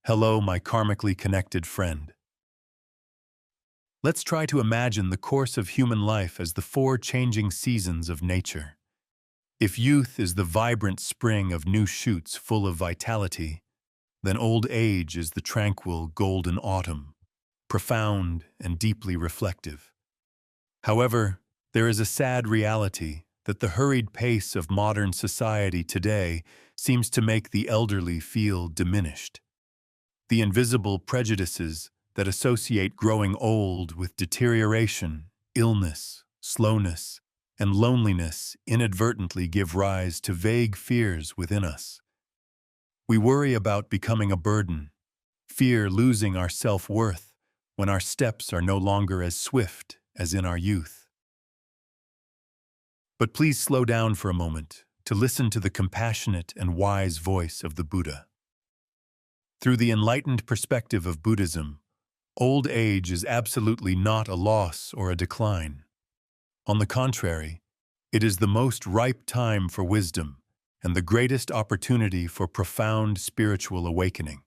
Hello, my karmically connected friend. Let's try to imagine the course of human life as the four changing seasons of nature. If youth is the vibrant spring of new shoots full of vitality, then old age is the tranquil golden autumn, profound and deeply reflective. However, there is a sad reality that the hurried pace of modern society today seems to make the elderly feel diminished. The invisible prejudices that associate growing old with deterioration, illness, slowness, and loneliness inadvertently give rise to vague fears within us. We worry about becoming a burden, fear losing our self-worth when our steps are no longer as swift as in our youth. But please slow down for a moment to listen to the compassionate and wise voice of the Buddha. Through the enlightened perspective of Buddhism, old age is absolutely not a loss or a decline. On the contrary, it is the most ripe time for wisdom and the greatest opportunity for profound spiritual awakening.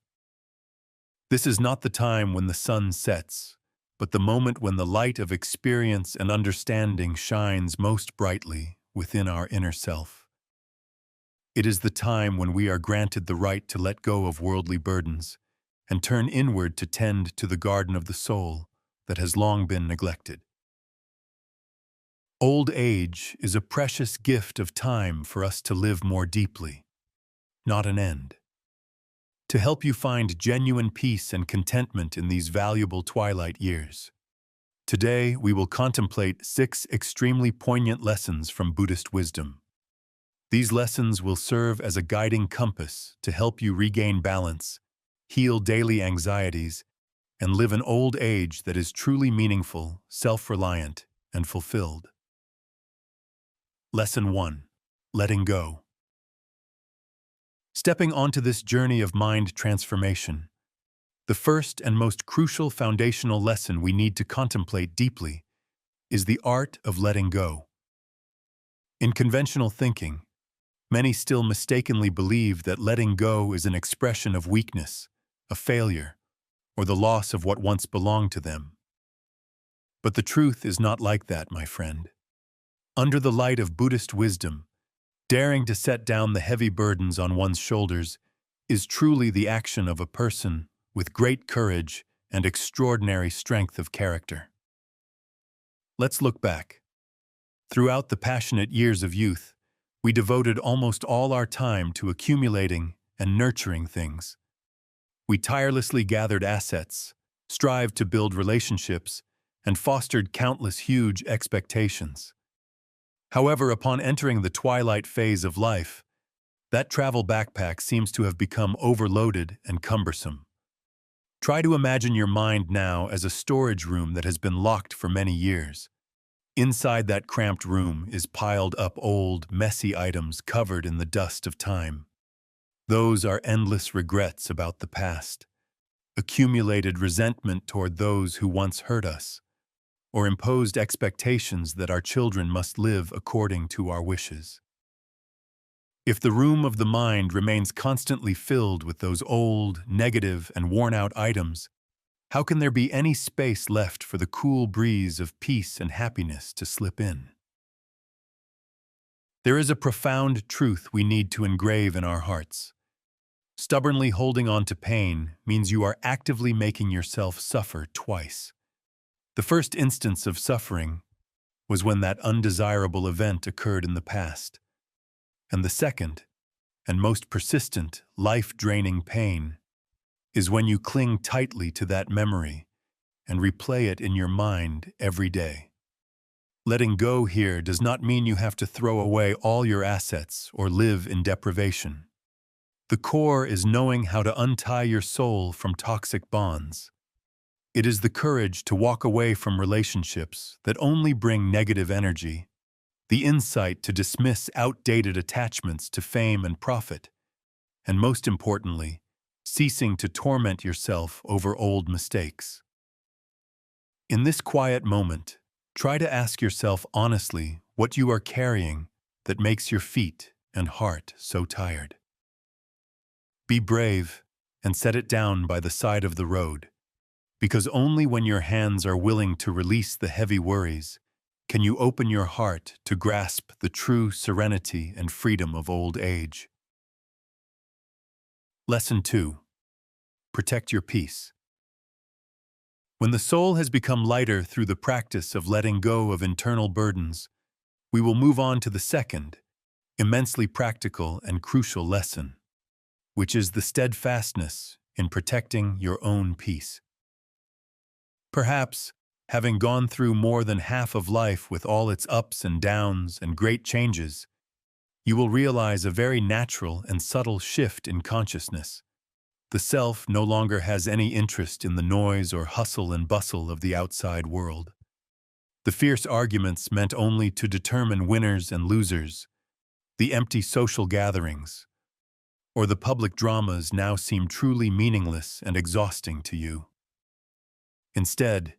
This is not the time when the sun sets, but the moment when the light of experience and understanding shines most brightly within our inner self. It is the time when we are granted the right to let go of worldly burdens and turn inward to tend to the garden of the soul that has long been neglected. Old age is a precious gift of time for us to live more deeply, not an end. To help you find genuine peace and contentment in these valuable twilight years, today we will contemplate 6 extremely poignant lessons from Buddhist wisdom. These lessons will serve as a guiding compass to help you regain balance, heal daily anxieties, and live an old age that is truly meaningful, self-reliant, and fulfilled. Lesson 1. Letting go. Stepping onto this journey of mind transformation, the first and most crucial foundational lesson we need to contemplate deeply is the art of letting go. In conventional thinking, many still mistakenly believe that letting go is an expression of weakness, a failure, or the loss of what once belonged to them. But the truth is not like that, my friend. Under the light of Buddhist wisdom, daring to set down the heavy burdens on one's shoulders is truly the action of a person with great courage and extraordinary strength of character. Let's look back. Throughout the passionate years of youth, we devoted almost all our time to accumulating and nurturing things. We tirelessly gathered assets, strived to build relationships, and fostered countless huge expectations. However, upon entering the twilight phase of life, that travel backpack seems to have become overloaded and cumbersome. Try to imagine your mind now as a storage room that has been locked for many years. Inside that cramped room is piled up old, messy items covered in the dust of time. Those are endless regrets about the past, accumulated resentment toward those who once hurt us, or imposed expectations that our children must live according to our wishes. If the room of the mind remains constantly filled with those old, negative, and worn-out items, how can there be any space left for the cool breeze of peace and happiness to slip in? There is a profound truth we need to engrave in our hearts. Stubbornly holding on to pain means you are actively making yourself suffer twice. The first instance of suffering was when that undesirable event occurred in the past. And the second, and most persistent, life-draining pain is when you cling tightly to that memory and replay it in your mind every day. Letting go here does not mean you have to throw away all your assets or live in deprivation. The core is knowing how to untie your soul from toxic bonds. It is the courage to walk away from relationships that only bring negative energy, the insight to dismiss outdated attachments to fame and profit, and most importantly, ceasing to torment yourself over old mistakes. In this quiet moment, try to ask yourself honestly what you are carrying that makes your feet and heart so tired. Be brave and set it down by the side of the road, because only when your hands are willing to release the heavy worries can you open your heart to grasp the true serenity and freedom of old age. Lesson 2. Protect your peace. When the soul has become lighter through the practice of letting go of internal burdens, we will move on to the second, immensely practical and crucial lesson, which is the steadfastness in protecting your own peace. Perhaps, having gone through more than half of life with all its ups and downs and great changes, you will realize a very natural and subtle shift in consciousness. The self no longer has any interest in the noise or hustle and bustle of the outside world. The fierce arguments meant only to determine winners and losers, the empty social gatherings, or the public dramas now seem truly meaningless and exhausting to you. Instead,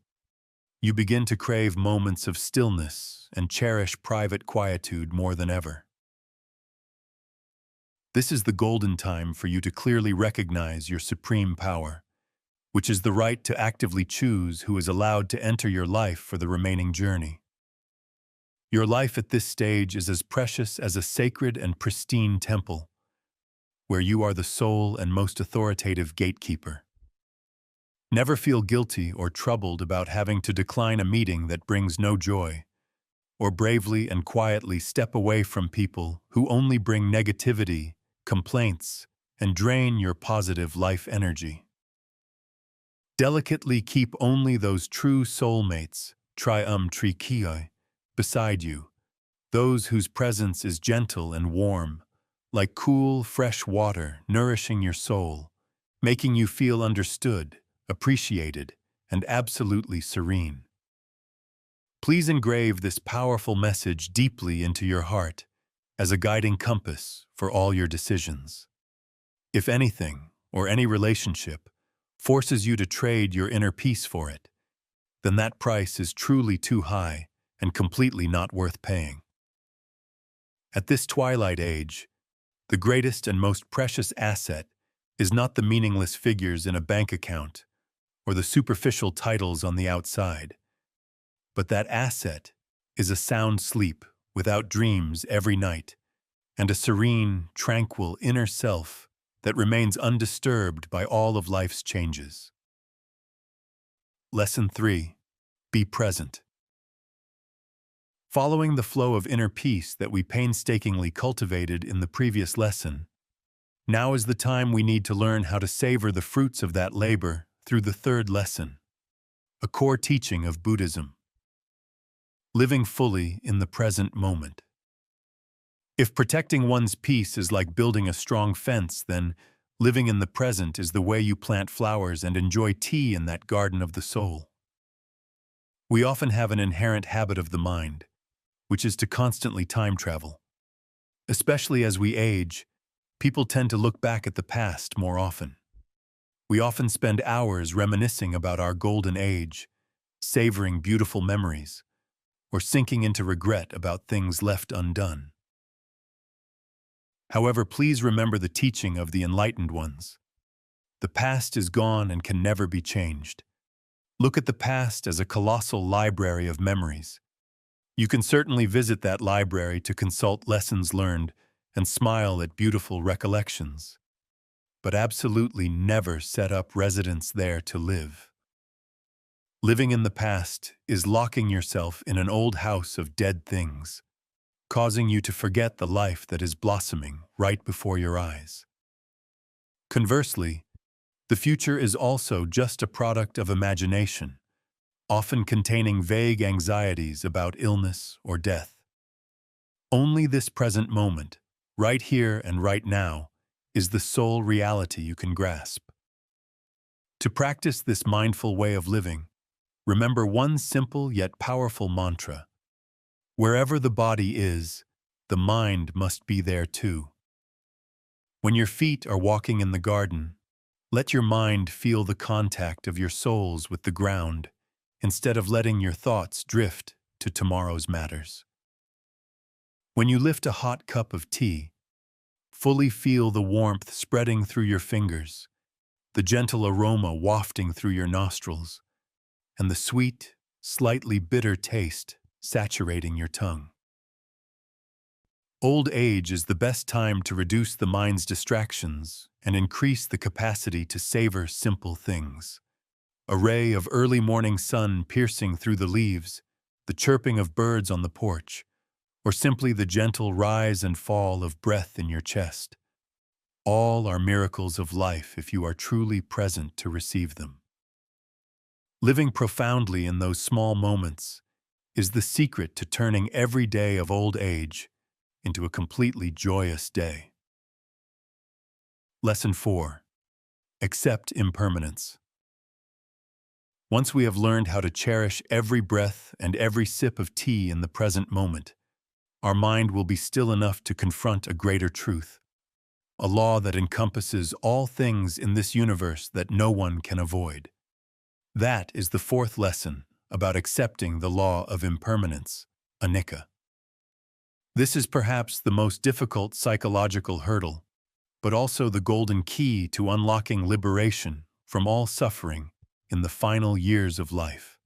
you begin to crave moments of stillness and cherish private quietude more than ever. This is the golden time for you to clearly recognize your supreme power, which is the right to actively choose who is allowed to enter your life for the remaining journey. Your life at this stage is as precious as a sacred and pristine temple, where you are the sole and most authoritative gatekeeper. Never feel guilty or troubled about having to decline a meeting that brings no joy, or bravely and quietly step away from people who only bring negativity, complaints, and drain your positive life energy. Delicately keep only those true soulmates, trikioi, beside you, those whose presence is gentle and warm, like cool, fresh water nourishing your soul, making you feel understood, appreciated, and absolutely serene. Please engrave this powerful message deeply into your heart as a guiding compass for all your decisions. If anything, or any relationship, forces you to trade your inner peace for it, then that price is truly too high and completely not worth paying. At this twilight age, the greatest and most precious asset is not the meaningless figures in a bank account or the superficial titles on the outside, but that asset is a sound sleep without dreams every night and a serene, tranquil inner self that remains undisturbed by all of life's changes. Lesson 3. Be present. Following the flow of inner peace that we painstakingly cultivated in the previous lesson, now is the time we need to learn how to savor the fruits of that labor through the third lesson, a core teaching of Buddhism: living fully in the present moment. If protecting one's peace is like building a strong fence, then living in the present is the way you plant flowers and enjoy tea in that garden of the soul. We often have an inherent habit of the mind, which is to constantly time travel. Especially as we age, people tend to look back at the past more often. We often spend hours reminiscing about our golden age, savoring beautiful memories, or sinking into regret about things left undone. However, please remember the teaching of the enlightened ones. The past is gone and can never be changed. Look at the past as a colossal library of memories. You can certainly visit that library to consult lessons learned and smile at beautiful recollections, but absolutely never set up residence there to live. Living in the past is locking yourself in an old house of dead things, causing you to forget the life that is blossoming right before your eyes. Conversely, the future is also just a product of imagination, often containing vague anxieties about illness or death. Only this present moment, right here and right now, is the sole reality you can grasp. To practice this mindful way of living, remember one simple yet powerful mantra: wherever the body is, the mind must be there too. When your feet are walking in the garden, let your mind feel the contact of your soles with the ground, instead of letting your thoughts drift to tomorrow's matters. When you lift a hot cup of tea, fully feel the warmth spreading through your fingers the gentle aroma wafting through your nostrils, and the sweet, slightly bitter taste saturating your tongue. Old age is the best time to reduce the mind's distractions and increase the capacity to savor simple things. A ray of early morning sun piercing through the leaves, the chirping of birds on the porch, or simply the gentle rise and fall of breath in your chest. All are miracles of life if you are truly present to receive them. Living profoundly in those small moments is the secret to turning every day of old age into a completely joyous day. Lesson 4. Accept impermanence. Once we have learned how to cherish every breath and every sip of tea in the present moment, our mind will be still enough to confront a greater truth, a law that encompasses all things in this universe that no one can avoid. That is the fourth lesson about accepting the law of impermanence, anicca. This is perhaps the most difficult psychological hurdle, but also the golden key to unlocking liberation from all suffering in the final years of life.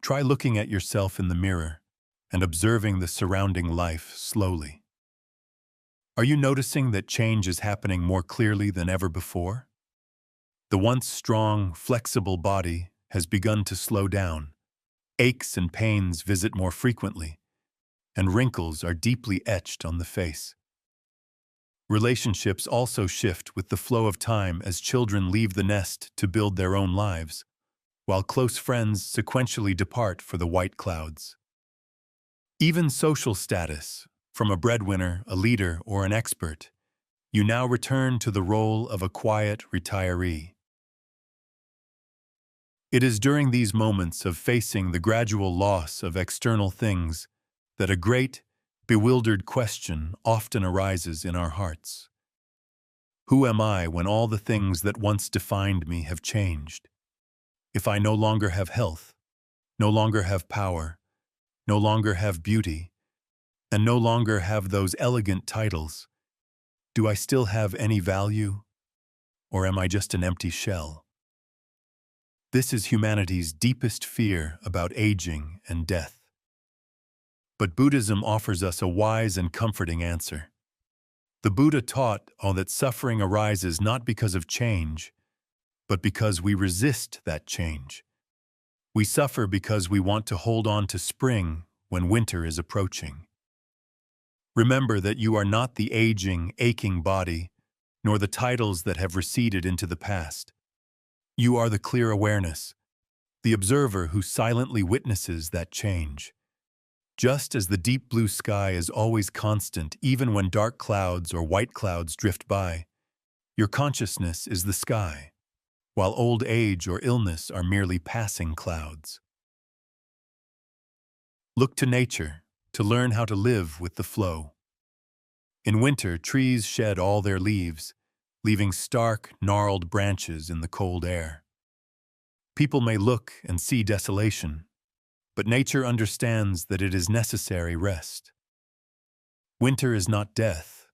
Try looking at yourself in the mirror and observing the surrounding life slowly. Are you noticing that change is happening more clearly than ever before? The once strong, flexible body has begun to slow down. Aches and pains visit more frequently, and wrinkles are deeply etched on the face. Relationships also shift with the flow of time as children leave the nest to build their own lives, while close friends sequentially depart for the white clouds. Even social status, from a breadwinner, a leader, or an expert, you now return to the role of a quiet retiree. It is during these moments of facing the gradual loss of external things that a great, bewildered question often arises in our hearts. Who am I when all the things that once defined me have changed? If I no longer have health, no longer have power, no longer have beauty, and no longer have those elegant titles, do I still have any value, or am I just an empty shell? This is humanity's deepest fear about aging and death. But Buddhism offers us a wise and comforting answer. The Buddha taught that suffering arises not because of change, but because we resist that change. We suffer because we want to hold on to spring when winter is approaching. Remember that you are not the aging, aching body, nor the titles that have receded into the past. You are the clear awareness, the observer who silently witnesses that change. Just as the deep blue sky is always constant even when dark clouds or white clouds drift by, your consciousness is the sky, while old age or illness are merely passing clouds. Look to nature to learn how to live with the flow. In winter, trees shed all their leaves, leaving stark, gnarled branches in the cold air. People may look and see desolation, but nature understands that it is necessary rest. Winter is not death,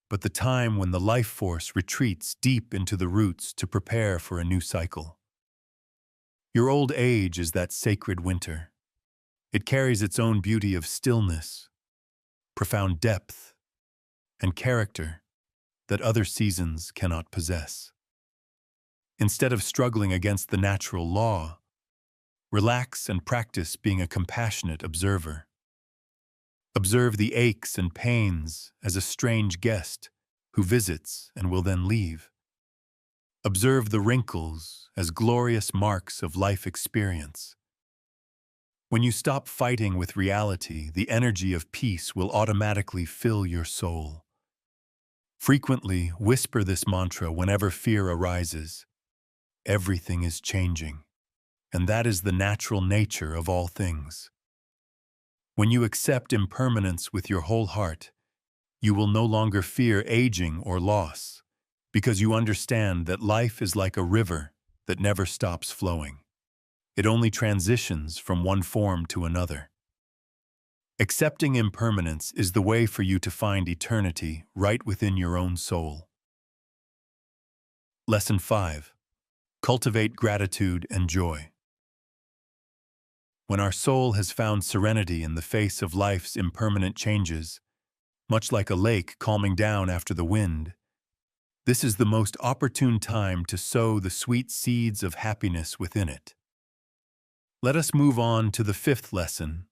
but the time when the life force retreats deep into the roots to prepare for a new cycle. Your old age is that sacred winter. It carries its own beauty of stillness, profound depth, and character that other seasons cannot possess. Instead of struggling against the natural law, relax and practice being a compassionate observer. Observe the aches and pains as a strange guest who visits and will then leave. Observe the wrinkles as glorious marks of life experience. When you stop fighting with reality, the energy of peace will automatically fill your soul. Frequently whisper this mantra whenever fear arises. Everything is changing, and that is the natural nature of all things. When you accept impermanence with your whole heart, you will no longer fear aging or loss, because you understand that life is like a river that never stops flowing. It only transitions from one form to another. Accepting impermanence is the way for you to find eternity right within your own soul. Lesson 5. Cultivate gratitude and joy. When our soul has found serenity in the face of life's impermanent changes, much like a lake calming down after the wind, this is the most opportune time to sow the sweet seeds of happiness within it. Let us move on to the 5th lesson,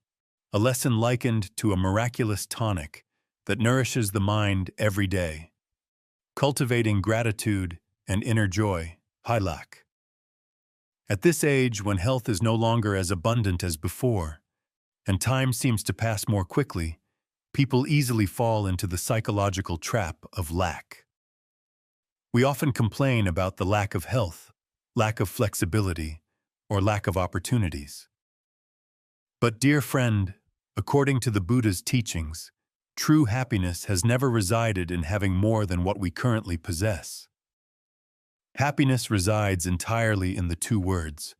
a lesson likened to a miraculous tonic that nourishes the mind every day. Cultivating gratitude and inner joy, Hilak. At this age, when health is no longer as abundant as before, and time seems to pass more quickly, people easily fall into the psychological trap of lack. We often complain about the lack of health, lack of flexibility, or lack of opportunities. But, dear friend, according to the Buddha's teachings, true happiness has never resided in having more than what we currently possess. Happiness resides entirely in the 2 words,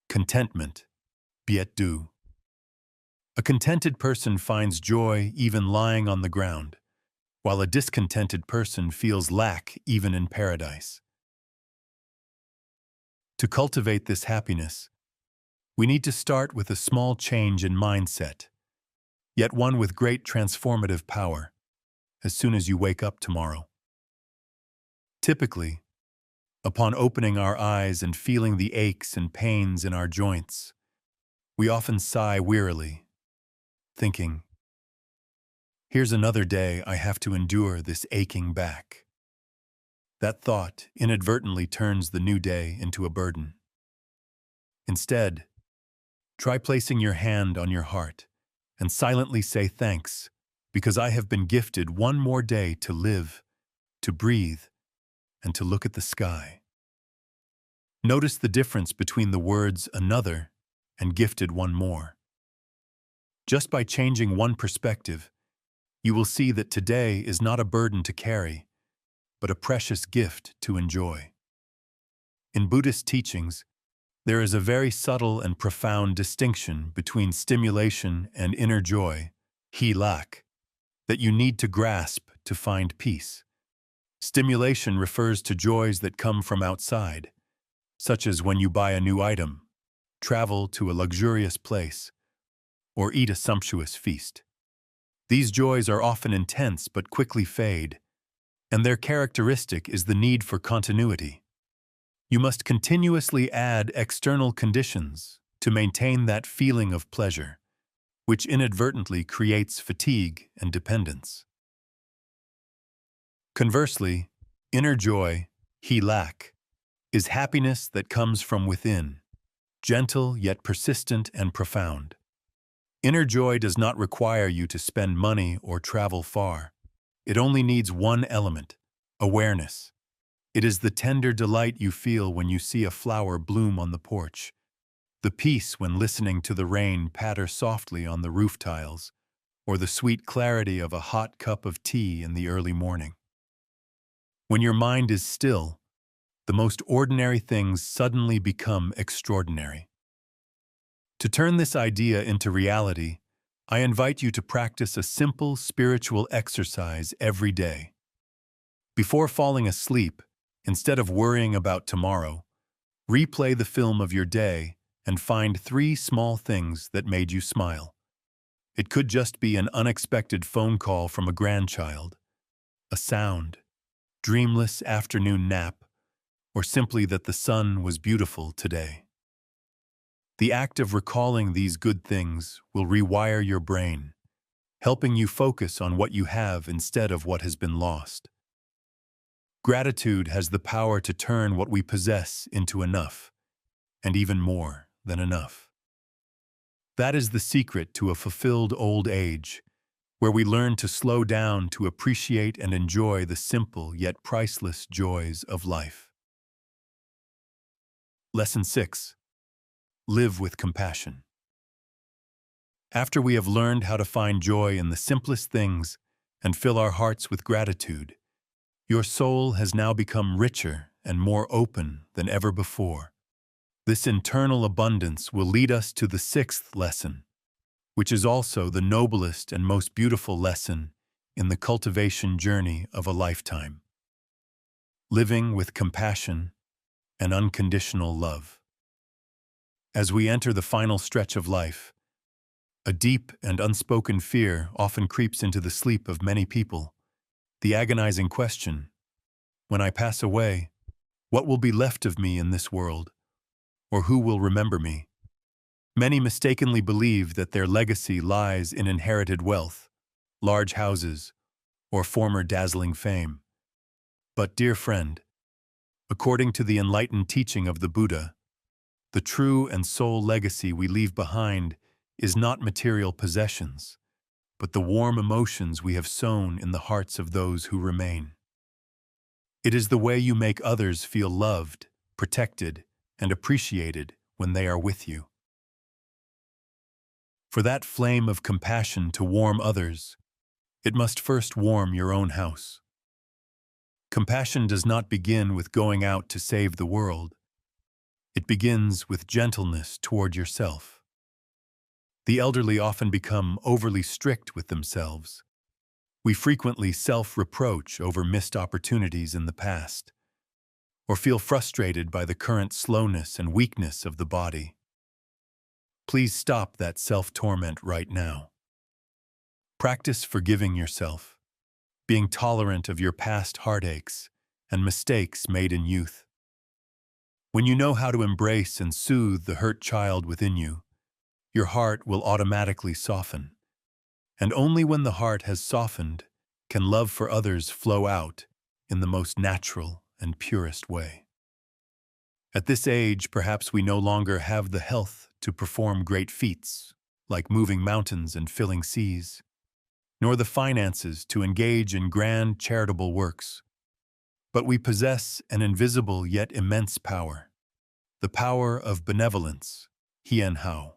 contentment, biet du. A contented person finds joy even lying on the ground, while a discontented person feels lack even in paradise. To cultivate this happiness, we need to start with a small change in mindset, yet one with great transformative power, as soon as you wake up tomorrow. Typically, upon opening our eyes and feeling the aches and pains in our joints, we often sigh wearily, thinking, "Here's another day I have to endure this aching back." That thought inadvertently turns the new day into a burden. Instead, try placing your hand on your heart and silently say thanks, because I have been gifted one more day to live, to breathe, and to look at the sky. Notice the difference between the words another and gifted one more. Just by changing one perspective, you will see that today is not a burden to carry, but a precious gift to enjoy. In Buddhist teachings, there is a very subtle and profound distinction between stimulation and inner joy, hilak, that you need to grasp to find peace. Stimulation refers to joys that come from outside, such as when you buy a new item, travel to a luxurious place, or eat a sumptuous feast. These joys are often intense but quickly fade, and their characteristic is the need for continuity. You must continuously add external conditions to maintain that feeling of pleasure, which inadvertently creates fatigue and dependence. Conversely, inner joy, hilak, is happiness that comes from within, gentle yet persistent and profound. Inner joy does not require you to spend money or travel far. It only needs one element, awareness. It is the tender delight you feel when you see a flower bloom on the porch, the peace when listening to the rain patter softly on the roof tiles, or the sweet clarity of a hot cup of tea in the early morning. When your mind is still, the most ordinary things suddenly become extraordinary. To turn this idea into reality, I invite you to practice a simple spiritual exercise every day. Before falling asleep, instead of worrying about tomorrow, replay the film of your day and find 3 small things that made you smile. It could just be an unexpected phone call from a grandchild, a sound, dreamless afternoon nap, or simply that the sun was beautiful today. The act of recalling these good things will rewire your brain, helping you focus on what you have instead of what has been lost. Gratitude has the power to turn what we possess into enough, and even more than enough. That is the secret to a fulfilled old age, where we learn to slow down to appreciate and enjoy the simple yet priceless joys of life. Lesson 6. Live with compassion. After we have learned how to find joy in the simplest things and fill our hearts with gratitude, your soul has now become richer and more open than ever before. This internal abundance will lead us to the 6th lesson, which is also the noblest and most beautiful lesson in the cultivation journey of a lifetime. living with compassion and unconditional love. As we enter the final stretch of life, a deep and unspoken fear often creeps into the sleep of many people. The agonizing question, when I pass away, what will be left of me in this world? Or who will remember me? Many mistakenly believe that their legacy lies in inherited wealth, large houses, or former dazzling fame. But, dear friend, according to the enlightened teaching of the Buddha, the true and sole legacy we leave behind is not material possessions, but the warm emotions we have sown in the hearts of those who remain. It is the way you make others feel loved, protected, and appreciated when they are with you. For that flame of compassion to warm others, it must first warm your own house. Compassion does not begin with going out to save the world. It begins with gentleness toward yourself. The elderly often become overly strict with themselves. We frequently self-reproach over missed opportunities in the past, or feel frustrated by the current slowness and weakness of the body. Please stop that self-torment right now. Practice forgiving yourself, being tolerant of your past heartaches and mistakes made in youth. When you know how to embrace and soothe the hurt child within you, your heart will automatically soften. And only when the heart has softened can love for others flow out in the most natural and purest way. At this age, perhaps we no longer have the health to perform great feats, like moving mountains and filling seas, nor the finances to engage in grand charitable works. But we possess an invisible yet immense power, the power of benevolence, Hien Hao.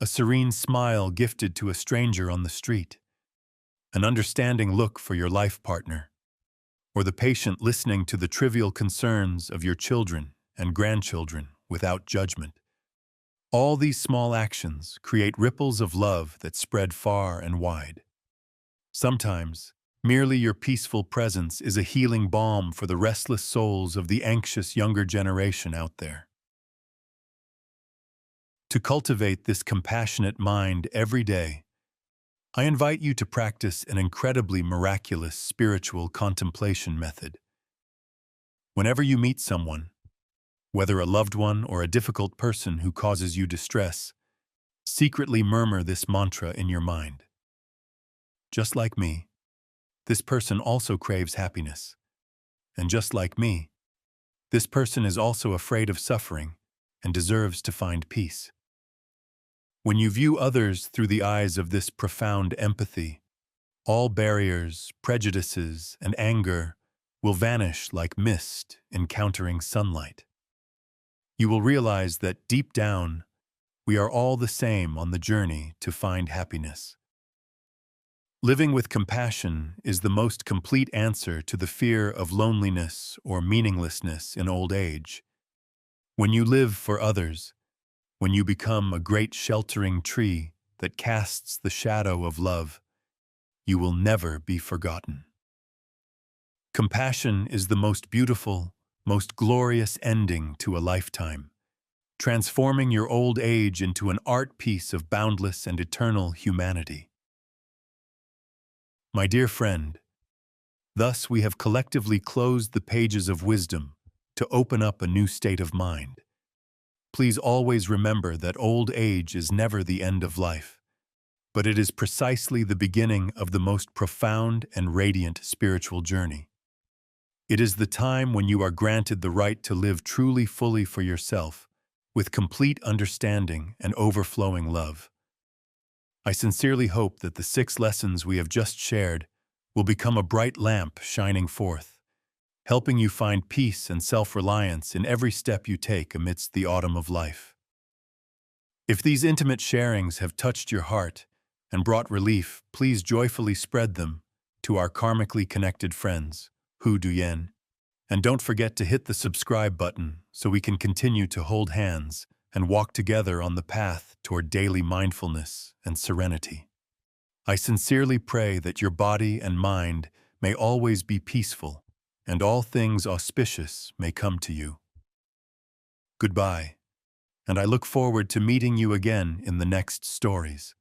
A serene smile gifted to a stranger on the street, an understanding look for your life partner, or the patient listening to the trivial concerns of your children and grandchildren without judgment. All these small actions create ripples of love that spread far and wide. Sometimes, merely your peaceful presence is a healing balm for the restless souls of the anxious younger generation out there. To cultivate this compassionate mind every day, I invite you to practice an incredibly miraculous spiritual contemplation method. Whenever you meet someone, whether a loved one or a difficult person who causes you distress, secretly murmur this mantra in your mind. Just like me, this person also craves happiness. And just like me, this person is also afraid of suffering and deserves to find peace. When you view others through the eyes of this profound empathy, all barriers, prejudices, and anger will vanish like mist encountering sunlight. You will realize that deep down, we are all the same on the journey to find happiness. Living with compassion is the most complete answer to the fear of loneliness or meaninglessness in old age. When you live for others, when you become a great sheltering tree that casts the shadow of love, you will never be forgotten. Compassion is the most beautiful, most glorious ending to a lifetime, transforming your old age into an art piece of boundless and eternal humanity. My dear friend, thus we have collectively closed the pages of wisdom to open up a new state of mind. Please always remember that old age is never the end of life, but it is precisely the beginning of the most profound and radiant spiritual journey. It is the time when you are granted the right to live truly fully for yourself, with complete understanding and overflowing love. I sincerely hope that the 6 lessons we have just shared will become a bright lamp shining forth, helping you find peace and self-reliance in every step you take amidst the autumn of life. If these intimate sharings have touched your heart and brought relief, please joyfully spread them to our karmically connected friends, Hu Duyen. And don't forget to hit the subscribe button so we can continue to hold hands and walk together on the path toward daily mindfulness and serenity. I sincerely pray that your body and mind may always be peaceful, and all things auspicious may come to you. Goodbye, and I look forward to meeting you again in the next stories.